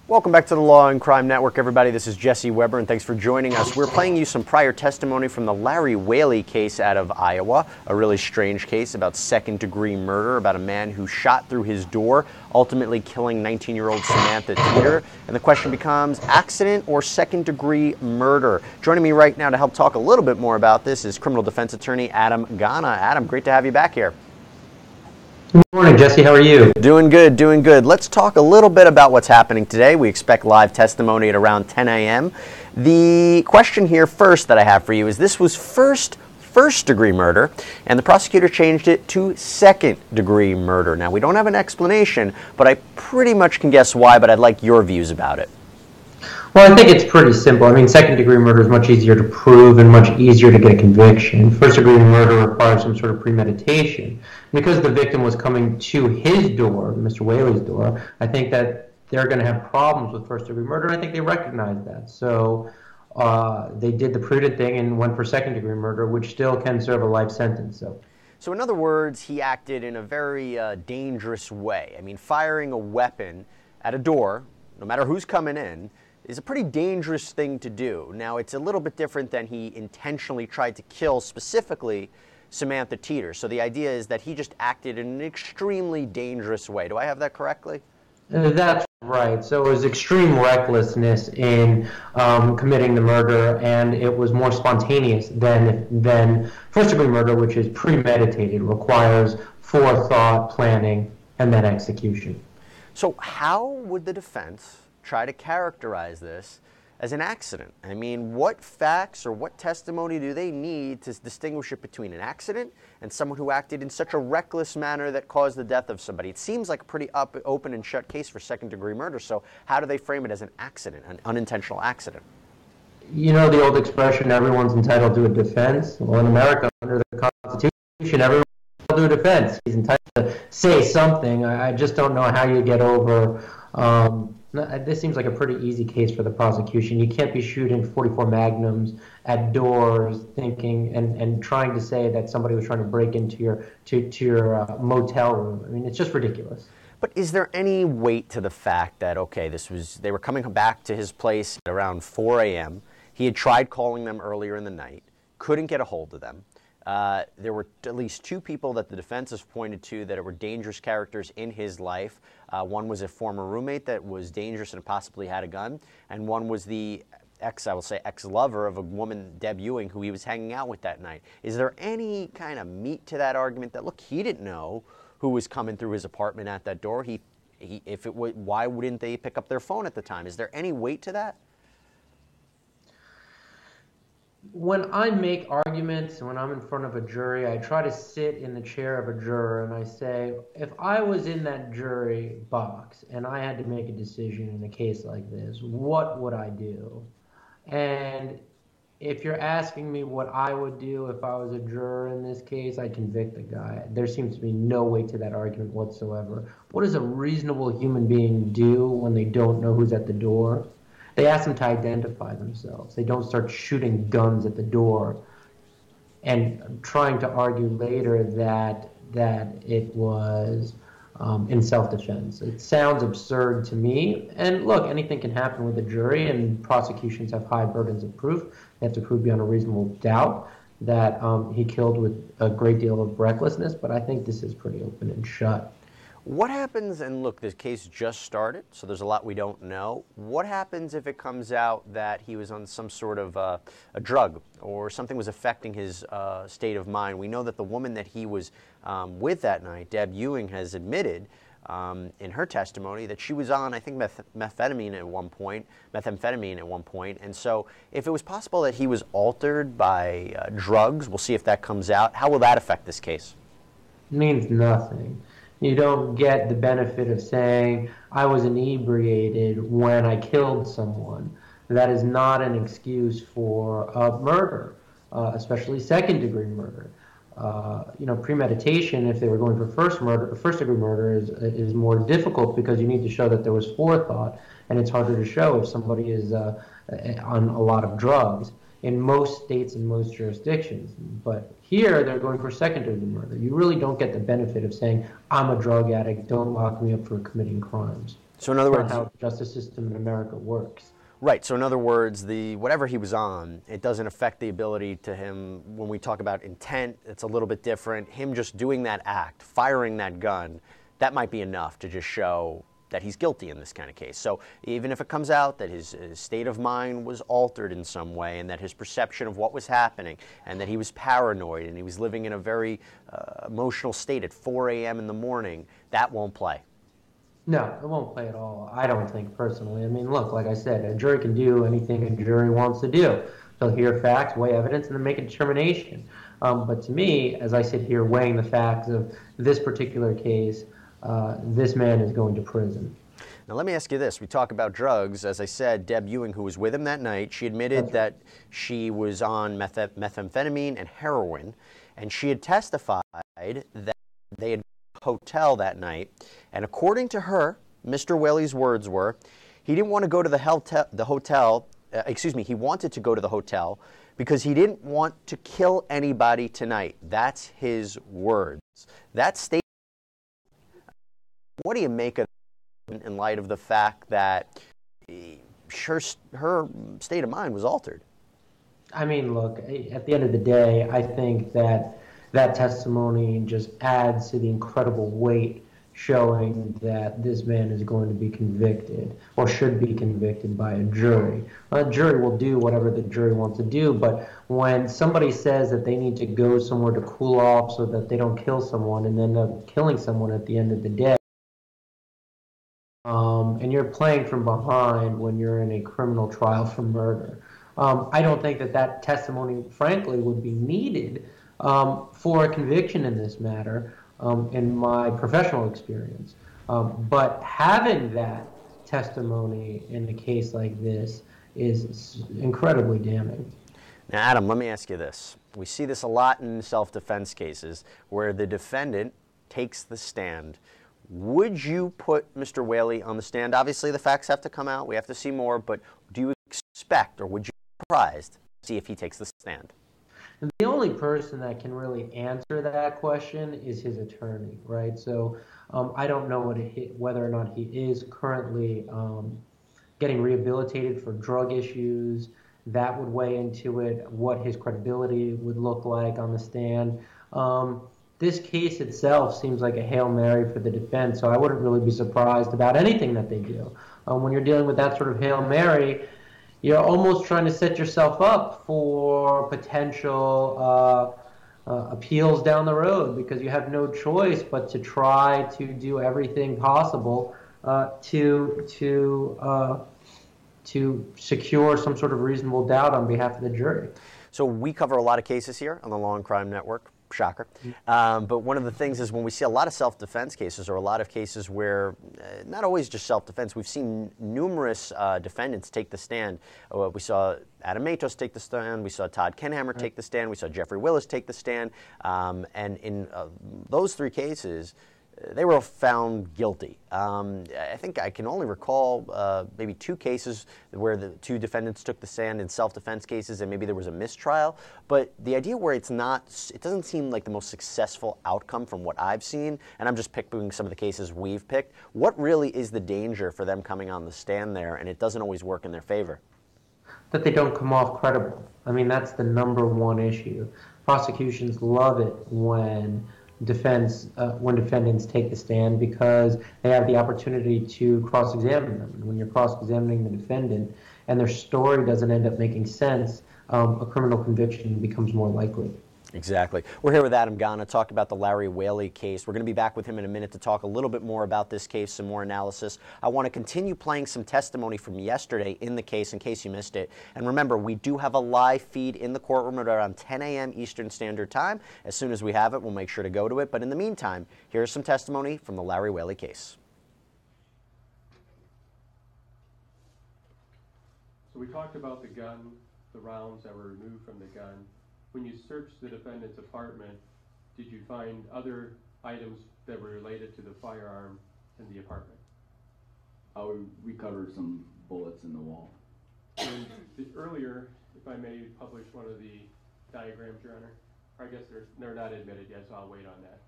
Welcome back to the Law and Crime Network, everybody. This is Jesse Weber, and thanks for joining us. We're playing you some prior testimony from the Larry Whaley case out of Iowa, a really strange case about second-degree murder, about a man who shot through his door, ultimately killing 19-year-old Samantha Teeter. And the question becomes, accident or second-degree murder? Joining me right now to help talk a little bit more about this is criminal defense attorney Adam Gana. Adam, great to have you back here. Good morning, Jesse. How are you? Doing good, doing good. Let's talk a little bit about what's happening today. We expect live testimony at around 10 a.m. The question here first that I have for you is this was first-degree murder, and the prosecutor changed it to second-degree murder. Now, we don't have an explanation, but I pretty much can guess why, but I'd like your views about it. Well, I think it's pretty simple. I mean, second-degree murder is much easier to prove and much easier to get a conviction. First-degree murder requires some sort of premeditation. Because the victim was coming to his door, Mr. Whaley's door, I think that they're going to have problems with first-degree murder, and I think they recognize that. So they did the prudent thing and went for second-degree murder, which still can serve a life sentence. So in other words, he acted in a very dangerous way. I mean, firing a weapon at a door, no matter who's coming in, is a pretty dangerous thing to do. Now, it's a little bit different than he intentionally tried to kill specifically Samantha Teeter. So the idea is that he just acted in an extremely dangerous way. Do I have that correctly? That's right. So it was extreme recklessness in committing the murder, and it was more spontaneous than first-degree murder, which is premeditated, requires forethought, planning, and then execution. So how would the defense try to characterize this as an accident? I mean, what facts or what testimony do they need to distinguish it between an accident and someone who acted in such a reckless manner that caused the death of somebody? It seems like a pretty open and shut case for second-degree murder, so how do they frame it as an accident, an unintentional accident? You know the old expression, everyone's entitled to a defense? Well, in America, under the Constitution, everyone's entitled to a defense. He's entitled to say something. I just don't know how you get over this seems like a pretty easy case for the prosecution. You can't be shooting 44 Magnums at doors thinking and trying to say that somebody was trying to break into your motel room. I mean, it's just ridiculous. But is there any weight to the fact that, okay, they were coming back to his place at around 4 a.m. He had tried calling them earlier in the night, couldn't get a hold of them. There were at least two people that the defense has pointed to that were dangerous characters in his life. One was a former roommate that was dangerous and possibly had a gun, and one was the ex-lover of a woman, Deb Ewing, who he was hanging out with that night. Is there any kind of meat to that argument that, look, he didn't know who was coming through his apartment at that door? Why wouldn't they pick up their phone at the time? Is there any weight to that? When I make arguments, when I'm in front of a jury, I try to sit in the chair of a juror and I say, if I was in that jury box and I had to make a decision in a case like this, what would I do? And if you're asking me what I would do if I was a juror in this case, I'd convict the guy. There seems to be no weight to that argument whatsoever. What does a reasonable human being do when they don't know who's at the door? They ask them to identify themselves. They don't start shooting guns at the door and trying to argue later that it was in self-defense. It sounds absurd to me. And look, anything can happen with a jury, and prosecutions have high burdens of proof. They have to prove beyond a reasonable doubt that he killed with a great deal of recklessness, but I think this is pretty open and shut. What happens, and look, this case just started, so there's a lot we don't know. What happens if it comes out that he was on some sort of a drug or something was affecting his state of mind? We know that the woman that he was with that night, Deb Ewing, has admitted in her testimony that she was on, I think, methamphetamine at one point. And so if it was possible that he was altered by drugs, we'll see if that comes out. How will that affect this case? It means nothing. You don't get the benefit of saying, I was inebriated when I killed someone. That is not an excuse for murder, especially second-degree murder. Premeditation, if they were going for first-degree murder is more difficult because you need to show that there was forethought, and it's harder to show if somebody is on a lot of drugs in most states and most jurisdictions. But here, they're going for second-degree murder. You really don't get the benefit of saying, I'm a drug addict, don't lock me up for committing crimes. So in other Not words, how the justice system in America works. right. So in other words, whatever he was on, it doesn't affect the ability to him. When we talk about intent, it's a little bit different. Him just doing that act, firing that gun, that might be enough to just show that he's guilty in this kind of case. So even if it comes out that his state of mind was altered in some way, and that his perception of what was happening, and that he was paranoid, and he was living in a very emotional state at 4 a.m. in the morning, that won't play. No, it won't play at all. I don't think personally. I mean, look, like I said, a jury can do anything a jury wants to do. They'll hear facts, weigh evidence, and then make a determination. But to me, as I sit here weighing the facts of this particular case, this man is going to prison. Now, let me ask you this. We talk about drugs. As I said, Deb Ewing, who was with him that night, she admitted that she was on methamphetamine and heroin, and she had testified that they had hotel that night, and according to her, Mr. Whaley's words were, he didn't want to go to the hotel, he wanted to go to the hotel because he didn't want to kill anybody tonight. That's his words. That statement, what do you make of it in light of the fact that her state of mind was altered? I mean, look, at the end of the day, I think that that testimony just adds to the incredible weight showing that this man is going to be convicted or should be convicted by a jury. A jury will do whatever the jury wants to do, but when somebody says that they need to go somewhere to cool off so that they don't kill someone and end up killing someone at the end of the day, and you're playing from behind when you're in a criminal trial for murder, I don't think that that testimony, frankly, would be needed for a conviction in this matter, in my professional experience. But having that testimony in a case like this is incredibly damning. Now, Adam, let me ask you this. We see this a lot in self-defense cases where the defendant takes the stand. Would you put Mr. Whaley on the stand? Obviously, the facts have to come out. We have to see more. But do you expect, or would you be surprised to see if he takes the stand? And the only person that can really answer that question is his attorney, right? So I don't know whether or not he is currently getting rehabilitated for drug issues. That would weigh into it, what his credibility would look like on the stand. This case itself seems like a Hail Mary for the defense, so I wouldn't really be surprised about anything that they do. When you're dealing with that sort of Hail Mary, you're almost trying to set yourself up for potential appeals down the road because you have no choice but to try to do everything possible to secure some sort of reasonable doubt on behalf of the jury. So we cover a lot of cases here on the Law and Crime Network. Shocker. But one of the things is when we see a lot of self-defense cases or a lot of cases where, not always just self-defense, we've seen numerous defendants take the stand. We saw Adam Matos take the stand. We saw Todd Kenhammer take the stand. We saw Jeffrey Willis take the stand. And in those three cases, they were found guilty. I think I can only recall maybe two cases where the two defendants took the stand in self-defense cases and maybe there was a mistrial. But the idea where it doesn't seem like the most successful outcome from what I've seen, and I'm just picking some of the cases we've picked, what really is the danger for them coming on the stand there and it doesn't always work in their favor? That they don't come off credible. I mean, that's the number one issue. Prosecutions love it when defendants take the stand because they have the opportunity to cross-examine them. And when you're cross-examining the defendant and their story doesn't end up making sense, a criminal conviction becomes more likely. Exactly. We're here with Adam Gana, talking about the Larry Whaley case. We're going to be back with him in a minute to talk a little bit more about this case, some more analysis. I want to continue playing some testimony from yesterday in the case in case you missed it. And remember, we do have a live feed in the courtroom at around 10 a.m. Eastern Standard Time. As soon as we have it, we'll make sure to go to it. But in the meantime, here's some testimony from the Larry Whaley case. So we talked about the gun, the rounds that were removed from the gun. When you searched the defendant's apartment, did you find other items that were related to the firearm in the apartment? We recovered some bullets in the wall. And earlier, if I may publish one of the diagrams, Your Honor, or I guess they're not admitted yet, so I'll wait on that.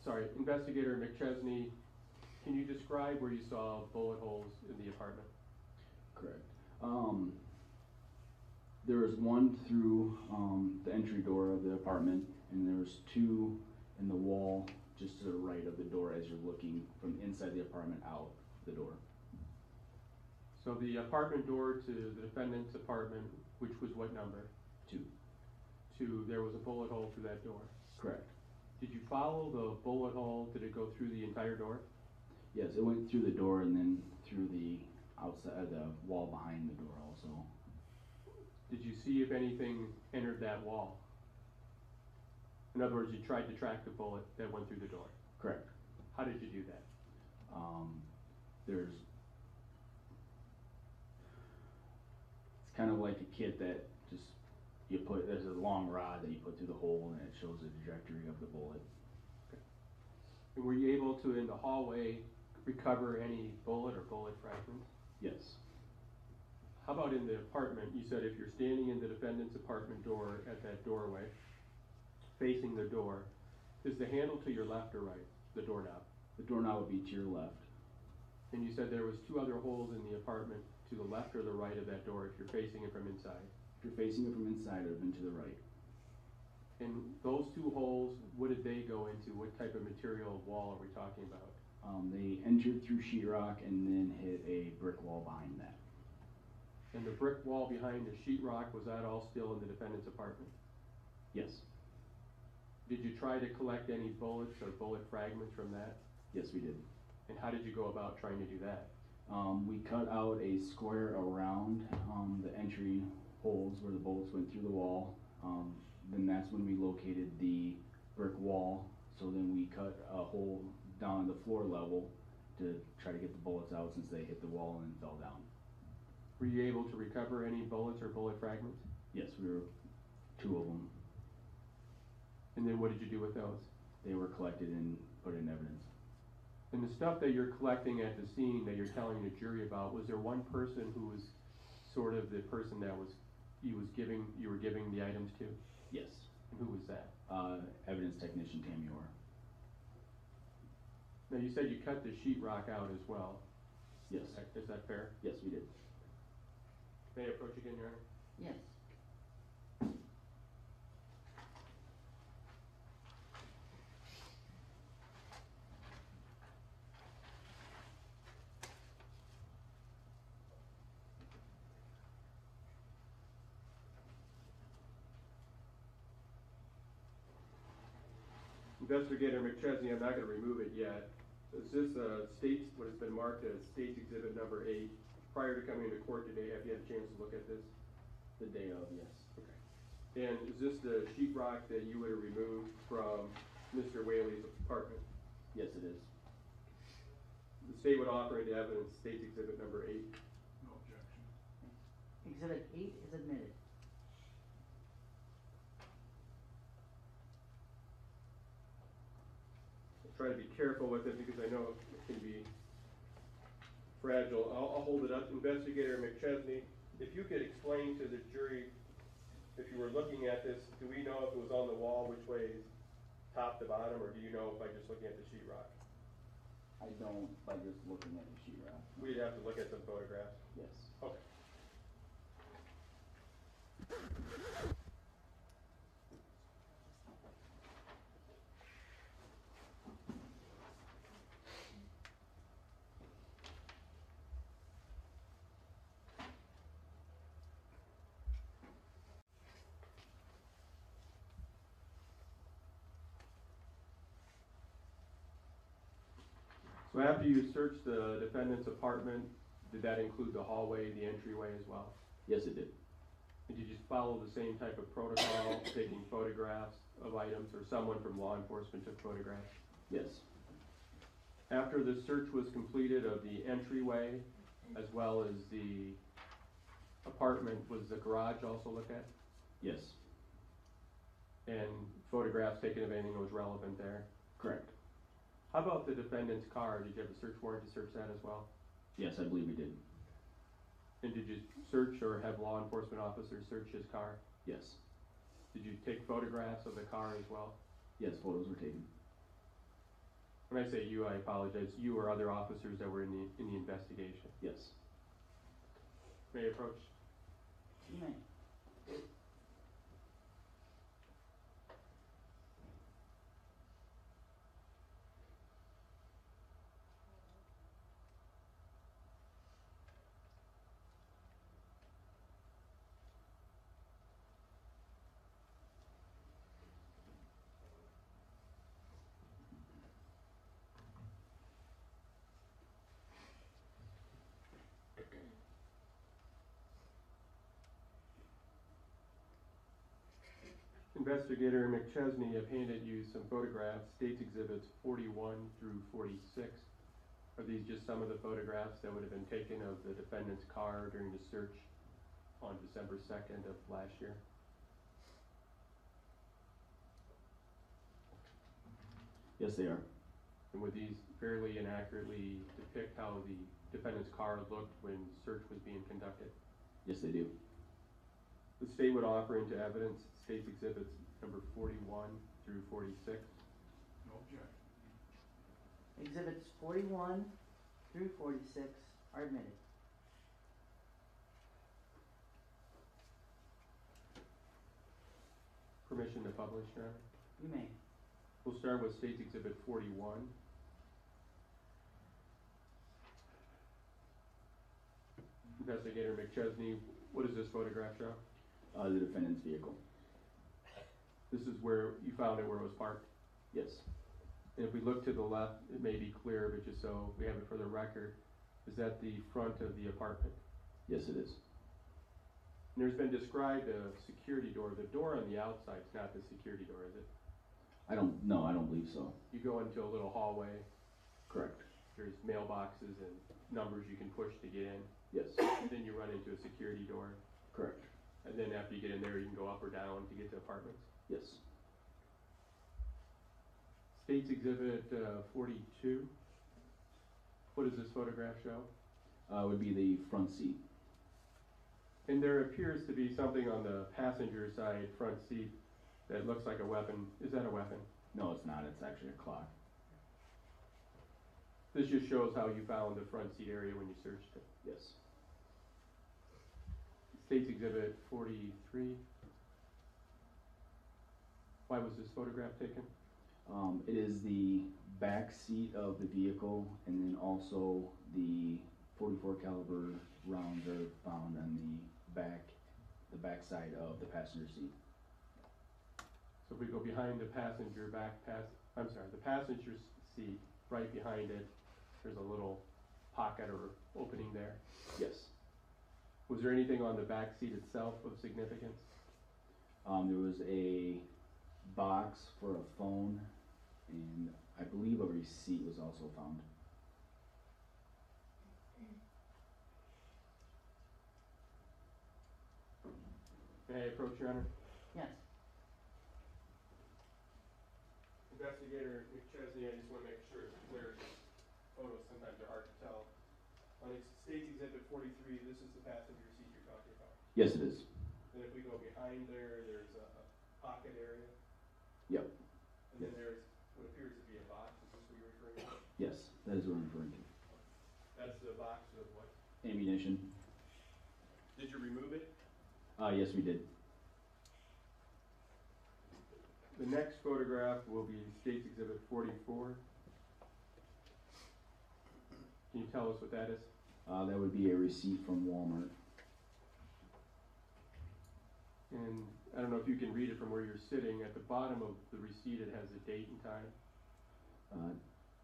Sorry, Investigator McChesney Can you describe where you saw bullet holes in the apartment? Correct. There was one through the entry door of the apartment, and there was two in the wall just to the right of the door as you're looking from inside the apartment out the door. So the apartment door to the defendant's apartment, which was what number? 2. 2, there was a bullet hole through that door. Correct. Did you follow the bullet hole? Did it go through the entire door? Yes, it went through the door and then through the outside, the wall behind the door also. Did you see if anything entered that wall? In other words, you tried to track the bullet that went through the door. Correct. How did you do that? It's kind of like a kit that just you put, there's a long rod that you put through the hole and it shows the trajectory of the bullet. Okay. And were you able to, in the hallway, recover any bullet or bullet fragments? Yes. How about in the apartment? You said if you're standing in the defendant's apartment door at that doorway, facing the door, is the handle to your left or right, the doorknob? The doorknob would be to your left. And you said there was 2 other holes in the apartment to the left or the right of that door if you're facing it from inside. If you're facing it from inside, it would have been to the right. And those 2 holes, what did they go into? What type of material wall are we talking about? They entered through sheetrock and then hit a brick wall behind that. And the brick wall behind the sheetrock, was that all still in the defendant's apartment? Yes. Did you try to collect any bullets or bullet fragments from that? Yes, we did. And how did you go about trying to do that? We cut out a square around the entry holes where the bullets went through the wall. Then that's when we located the brick wall. So then we cut a hole down at the floor level to try to get the bullets out since they hit the wall and fell down. Were you able to recover any bullets or bullet fragments? Yes, we were 2 of them. And then what did you do with those? They were collected and put in evidence. And the stuff that you're collecting at the scene that you're telling the jury about, was there one person who was sort of the person that you were giving the items to? Yes. And who was that? Evidence technician Tammy Orr. Now you said you cut the sheetrock out as well. Yes. Is that fair? Yes, we did. May I approach again, Your Honor? Yes. Investigator McChesney, I'm not going to remove it yet. Is this what has been marked as State's Exhibit number 8? Prior to coming to court today, have you had a chance to look at this? The day of, yes. Okay. And is this the sheetrock that you would have removed from Mr. Whaley's apartment? Yes, it is. The state would offer into evidence State's Exhibit number 8. No objection. Exhibit 8 is admitted. Try to be careful with it because I know it can be fragile. I'll hold it up. Investigator McChesney, if you could explain to the jury, if you were looking at this, do we know if it was on the wall, which way is top to bottom, or do you know by just looking at the sheetrock? I don't by just looking at the sheetrock. We'd have to look at some photographs. Yes. Okay. So after you searched the defendant's apartment, did that include the hallway, the entryway as well? Yes, it did. Did you just follow the same type of protocol, taking photographs of items, or someone from law enforcement took photographs? Yes. After the search was completed of the entryway, as well as the apartment, was the garage also looked at? Yes. And photographs taken of anything that was relevant there? Correct. How about the defendant's car? Did you have a search warrant to search that as well? Yes, I believe we did. And did you search or have law enforcement officers search his car? Yes. Did you take photographs of the car as well? Yes, photos were taken. When I say you, I apologize. You or other officers that were in the investigation. Yes. May I approach? You may. Investigator McChesney have handed you some photographs, States Exhibits 41 through 46. Are these just some of the photographs that would have been taken of the defendant's car during the search on December 2nd of last year? Yes, they are. And would these fairly and accurately depict how the defendant's car looked when search was being conducted? Yes, they do. The state would offer into evidence States Exhibits number 41 through 46. No objection. Exhibits 41 through 46 are admitted. Permission to publish, Your Honor? You may. We'll start with States Exhibit 41. Investigator McChesney, what does this photograph show? The defendant's vehicle. This is where you found it, where it was parked. Yes. And if we look to the left, it may be clear, but just so we have it for the record, is that the front of the apartment? Yes, it is. And there's been described a security door. The door on the outside is not the security door, is it? I don't believe so. You go into a little hallway. Correct. There's mailboxes and numbers you can push to get in. Yes. Then you run into a security door. Correct. And then after you get in there, you can go up or down to get to apartments. Yes. States Exhibit 42. What does this photograph show? Would be the front seat. And there appears to be something on the passenger side front seat that looks like a weapon. Is that a weapon? No, it's not. It's actually a clock. This just shows how you found the front seat area when you searched it. Yes. States Exhibit 43. Why was this photograph taken? It is the back seat of the vehicle, and then also the .44 caliber rounds are found on the back side of the passenger seat. So if we go behind the passenger the passenger seat, right behind it, there's a little pocket or opening there. Yes. Was there anything on the back seat itself of significance? There was a box for a phone, and I believe a receipt was also found. May I approach, Your Honor? Yes. Investigator McChesney, I just want to make sure it's clear. Photos sometimes are hard to tell. On States Exhibit 43, this is the passenger seat you're talking about. Yes, it is. Then if we go behind there, there's a pocket area. Yep. And then there's what appears to be a box. Is this what you're referring to? Yes, that is what I'm referring to. That's the box of what? Ammunition. Did you remove it? Yes, we did. The next photograph will be States Exhibit 44. Can you tell us what that is? That would be a receipt from Walmart. And I don't know if you can read it from where you're sitting. At the bottom of the receipt, it has a date and time.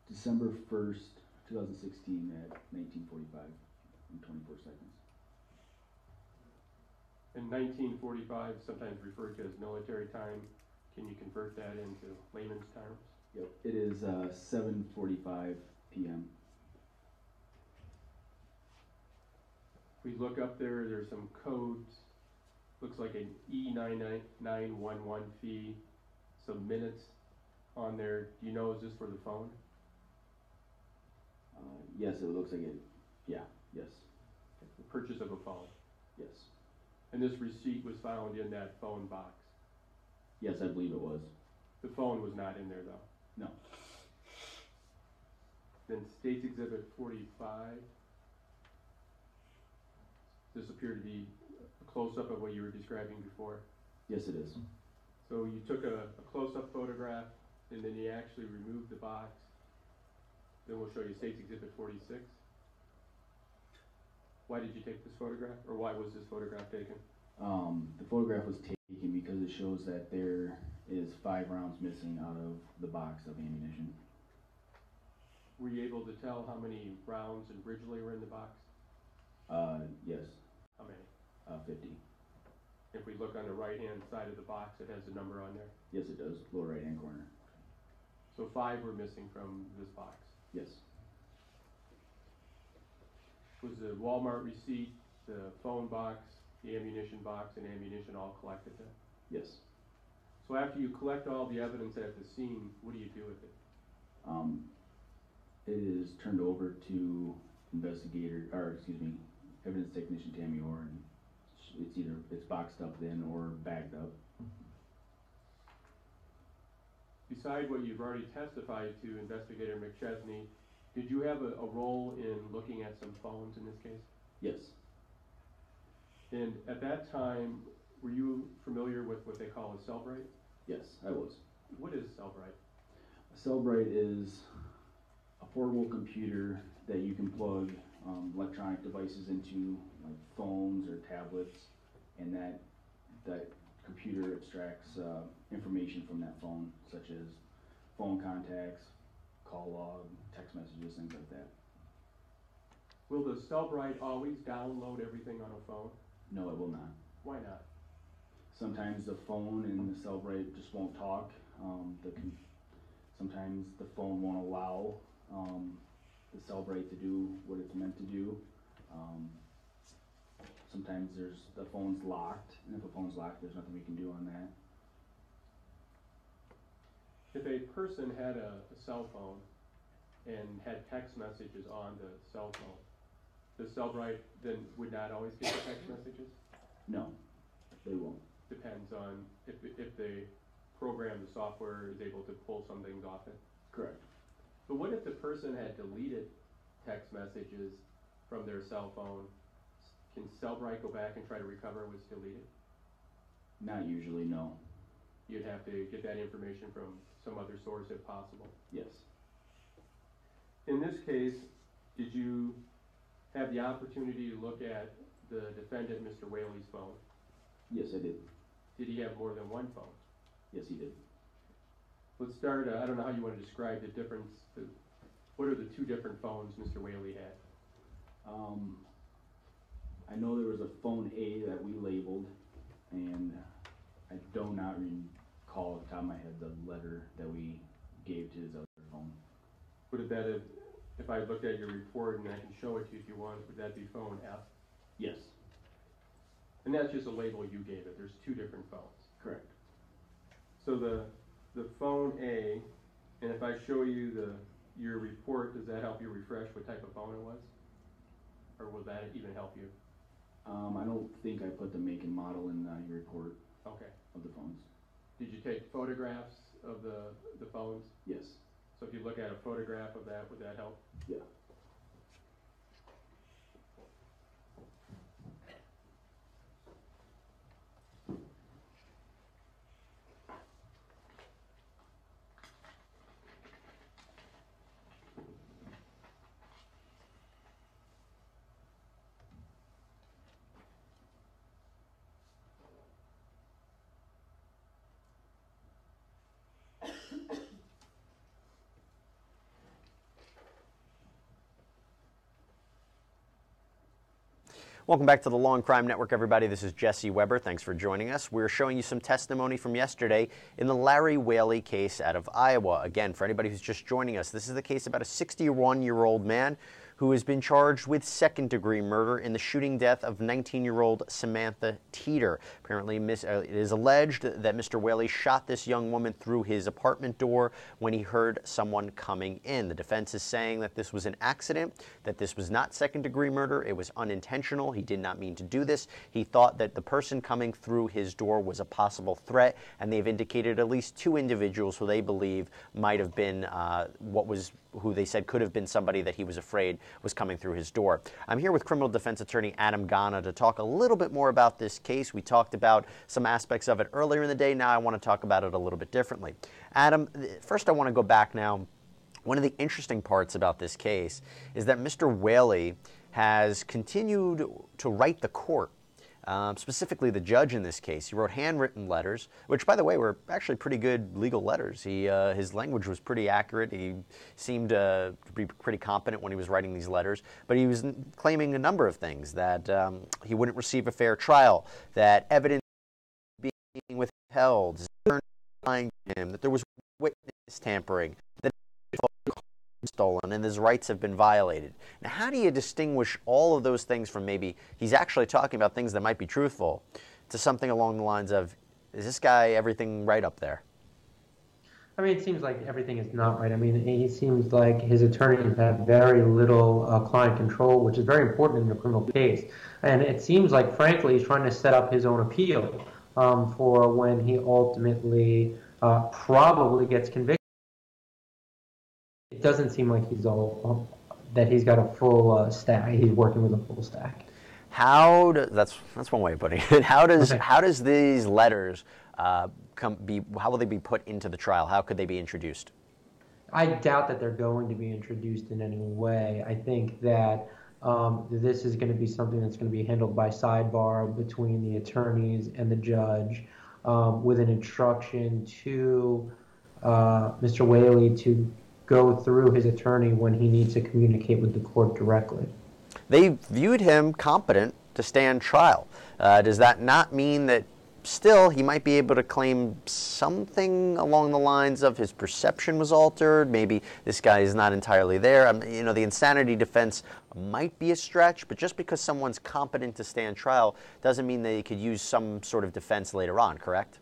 December 1st, 2016 at 19:45 and 24 seconds. In 1945, sometimes referred to as military time. Can you convert that into layman's terms? Yep. It is 7:45 p.m. If we look up there, there's some codes. Looks like an E99911 fee, some minutes on there. Do you know, is this for the phone? Yes, it looks like it. Yeah, yes, The purchase of a phone. yes. And this receipt was found in that phone box. Yes, I believe it was. The phone was not in there though. No. Then State's Exhibit 45. Does this appear to be a close-up of what you were describing before? Yes, it is. So you took a close-up photograph, and then you actually removed the box. Then we'll show you State's Exhibit 46. Why did you take this photograph, or why was this photograph taken? The photograph was taken because it shows that there is 5 rounds missing out of the box of ammunition. Were you able to tell how many rounds originally were in the box? Yes. How many? 50. If we look on the right-hand side of the box, it has a number on there. Yes, it does. Lower right-hand corner. So 5 were missing from this box. Yes. Was the Walmart receipt, the phone box, the ammunition box, and ammunition all collected then? Yes. So after you collect all the evidence at the scene, what do you do with it? It is turned over to evidence technician Tammy Orr, and it's boxed up then or bagged up. Beside what you've already testified to, Investigator McChesney, did you have a role in looking at some phones in this case? Yes. And at that time, were you familiar with what they call a Cellbrite? Yes, I was. What is Cellbrite? A Cellbrite is a portable computer that you can plug electronic devices into, like phones or tablets, and that computer extracts information from that phone, such as phone contacts, call log, text messages, things like that. Will the Cellbrite always download everything on a phone? No, it will not. Why not? Sometimes the phone and the Cellbrite just won't talk. Sometimes the phone won't allow the Cellbrite to do what it's meant to do. Sometimes the phone's locked, and if the phone's locked, there's nothing we can do on that. If a person had a cell phone and had text messages on the cell phone, the Cellbrite then would not always get the text messages? No, they won't. Depends on if the program, the software, is able to pull some things off it. Correct. But what if the person had deleted text messages from their cell phone? Can Cellbrite go back and try to recover what's deleted? Not usually, no. You'd have to get that information from some other source if possible. Yes. In this case, did you have the opportunity to look at the defendant, Mr. Whaley's phone? Yes, I did. Did he have more than one phone? Yes, he did. Let's start, I don't know how you want to describe the difference. What are the 2 different phones Mr. Whaley had? I know there was a phone A that we labeled, and I do not recall off the top of my head the letter that we gave to his other phone. Would that have, if I looked at your report and I can show it to you if you want, would that be phone F? Yes. And that's just a label you gave it. There's 2 different phones. Correct. So the phone A, and if I show you your report, does that help you refresh what type of phone it was? Or will that even help you? I don't think I put the make and model in your report. Okay. Of the phones. Did you take photographs of the phones? Yes. So if you look at a photograph of that, would that help? Yeah. Welcome back to the Law and Crime Network, everybody. This is Jesse Weber. Thanks for joining us. We're showing you some testimony from yesterday in the Larry Whaley case out of Iowa. Again, for anybody who's just joining us, this is the case about a 61-year-old man who has been charged with second-degree murder in the shooting death of 19-year-old Samantha Teeter. Apparently, it is alleged that Mr. Whaley shot this young woman through his apartment door when he heard someone coming in. The defense is saying that this was an accident, that this was not second-degree murder, it was unintentional, he did not mean to do this. He thought that the person coming through his door was a possible threat, and they've indicated at least 2 individuals who they believe might have been what was who they said could have been somebody that he was afraid was coming through his door. I'm here with criminal defense attorney Adam Gana to talk a little bit more about this case. We talked about some aspects of it earlier in the day. Now I want to talk about it a little bit differently. Adam, first I want to go back now. One of the interesting parts about this case is that Mr. Whaley has continued to write the court, specifically the judge in this case. He wrote handwritten letters, which, by the way, were actually pretty good legal letters. His language was pretty accurate. He seemed to be pretty competent when he was writing these letters, but he was claiming a number of things, that he wouldn't receive a fair trial, that evidence being withheld, lying to him, that there was witness tampering, that stolen and his rights have been violated. Now, how do you distinguish all of those things from maybe he's actually talking about things that might be truthful to something along the lines of, is this guy everything right up there? I mean, it seems like everything is not right. I mean, he seems like his attorneys have very little client control, which is very important in a criminal case. And it seems like, frankly, he's trying to set up his own appeal for when he ultimately probably gets convicted. It doesn't seem like he's that he's got a full stack. He's working with a full stack. That's one way of putting it. How does these letters how will they be put into the trial? How could they be introduced? I doubt that they're going to be introduced in any way. I think that this is going to be something that's going to be handled by sidebar between the attorneys and the judge, with an instruction to Mr. Whaley to go through his attorney when he needs to communicate with the court directly. They viewed him competent to stand trial. Does that not mean that still he might be able to claim something along the lines of his perception was altered? Maybe this guy is not entirely there. The insanity defense might be a stretch, but just because someone's competent to stand trial doesn't mean they could use some sort of defense later on, correct?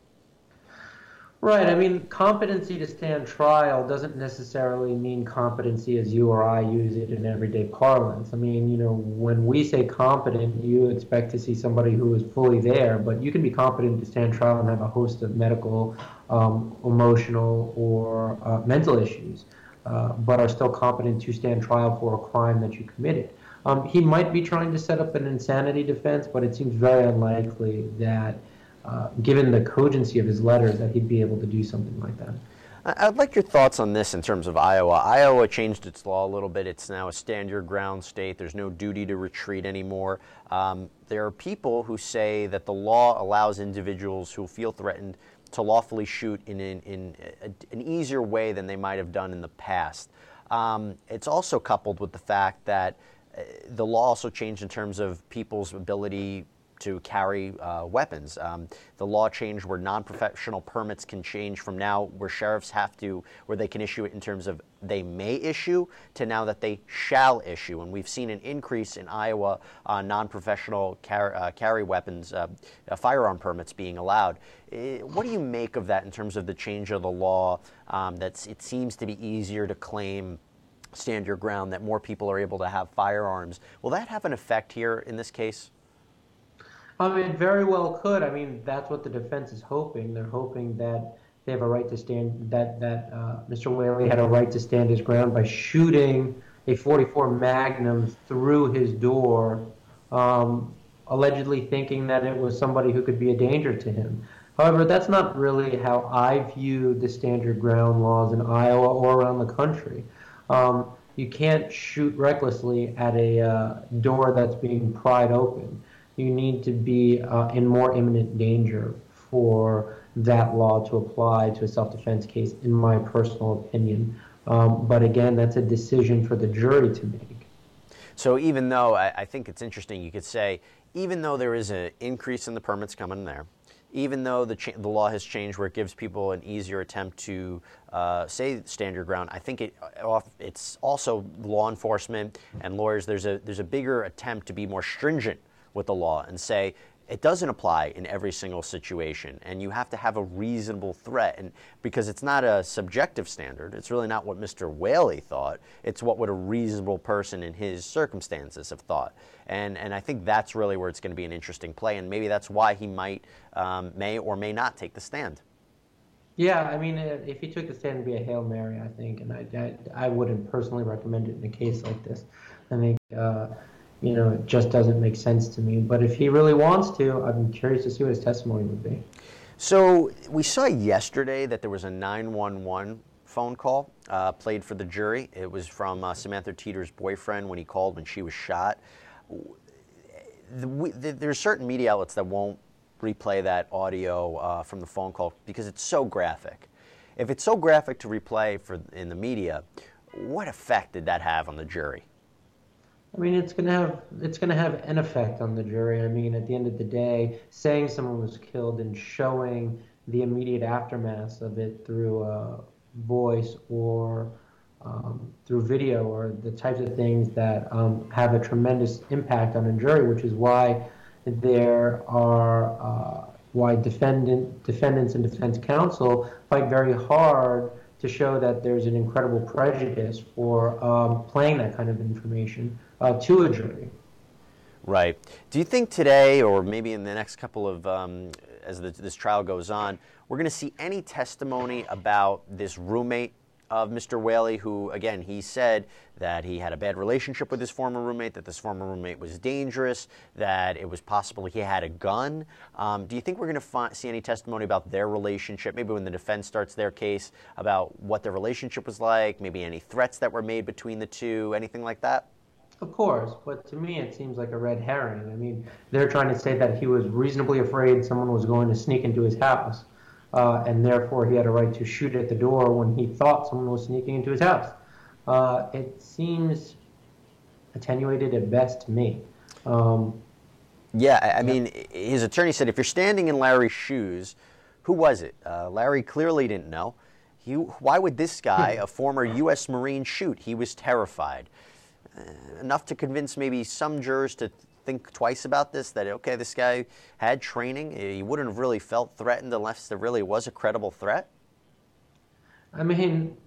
Right. I mean, competency to stand trial doesn't necessarily mean competency as you or I use it in everyday parlance. I mean, when we say competent, you expect to see somebody who is fully there, but you can be competent to stand trial and have a host of medical, emotional, or mental issues, but are still competent to stand trial for a crime that you committed. He might be trying to set up an insanity defense, but it seems very unlikely that given the cogency of his letters, that he'd be able to do something like that. I'd like your thoughts on this in terms of Iowa. Iowa changed its law a little bit. It's now a stand your ground state. There's no duty to retreat anymore. There are people who say that the law allows individuals who feel threatened to lawfully shoot in an easier way than they might have done in the past. It's also coupled with the fact that the law also changed in terms of people's ability to carry weapons. The law changed where non-professional permits can change from now where sheriffs where they can issue it in terms of they may issue to now that they shall issue. And we've seen an increase in Iowa on non-professional carry weapons, firearm permits being allowed. What do you make of that in terms of the change of the law? It seems to be easier to claim stand your ground, that more people are able to have firearms. Will that have an effect here in this case? It very well could. I mean, that's what the defense is hoping. They're hoping that they have a right to stand, that Mr. Whaley had a right to stand his ground by shooting a .44 Magnum through his door, allegedly thinking that it was somebody who could be a danger to him. However, that's not really how I view the stand your ground laws in Iowa or around the country. You can't shoot recklessly at a door that's being pried open. You need to be in more imminent danger for that law to apply to a self-defense case, in my personal opinion. But again, that's a decision for the jury to make. So even though, I think it's interesting, you could say, even though there is an increase in the permits coming there, even though the law has changed where it gives people an easier attempt to say stand your ground, I think it's also law enforcement and lawyers, there's a bigger attempt to be more stringent with the law and say it doesn't apply in every single situation, and you have to have a reasonable threat, and because it's not a subjective standard, it's really not what Mr. Whaley thought, it's what would a reasonable person in his circumstances have thought, and I think that's really where it's going to be an interesting play, and maybe that's why he may or may not take the stand. Yeah, I mean, if he took the stand, it'd be a Hail Mary, I think, and I wouldn't personally recommend it in a case like this. I think, it just doesn't make sense to me. But if he really wants to, I'm curious to see what his testimony would be. So we saw yesterday that there was a 911 phone call played for the jury. It was from Samantha Teeter's boyfriend when he called when she was shot. There's certain media outlets that won't replay that audio from the phone call because it's so graphic. If it's so graphic to replay in the media, what effect did that have on the jury? I mean, it's gonna have an effect on the jury. I mean, at the end of the day, saying someone was killed and showing the immediate aftermath of it through voice or through video or the types of things that have a tremendous impact on a jury, which is why there are why defendants and defense counsel fight very hard to show that there's an incredible prejudice for playing that kind of information to a jury. Right. Do you think today, or maybe in the next couple of, as this trial goes on, we're going to see any testimony about this roommate of Mr. Whaley, who, again, he said that he had a bad relationship with his former roommate, that this former roommate was dangerous, that it was possible he had a gun. Do you think we're going to see any testimony about their relationship, maybe when the defense starts their case, about what their relationship was like, maybe any threats that were made between the two, anything like that? Of course, but to me it seems like a red herring. I mean, they're trying to say that he was reasonably afraid someone was going to sneak into his house, and therefore he had a right to shoot at the door when he thought someone was sneaking into his house. It seems attenuated at best to me. Yeah, I mean, his attorney said if you're standing in Larry's shoes, who was it? Larry clearly didn't know. Why would this guy, a former U.S. Marine, shoot? He was terrified. Enough to convince maybe some jurors to think twice about this, that, okay, this guy had training. He wouldn't have really felt threatened unless there really was a credible threat? I mean,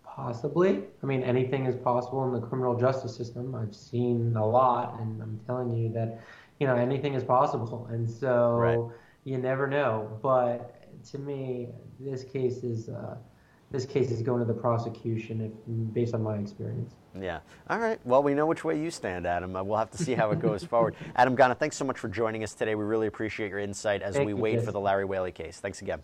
possibly. I mean, anything is possible in the criminal justice system. I've seen a lot, and I'm telling you that, anything is possible. And so right. You never know. But to me, this case is going to the prosecution based on my experience. Yeah. All right. Well, we know which way you stand, Adam. We'll have to see how it goes forward. Adam Gana, thanks so much for joining us today. We really appreciate your insight as we wait for the Larry Whaley case. Thanks again.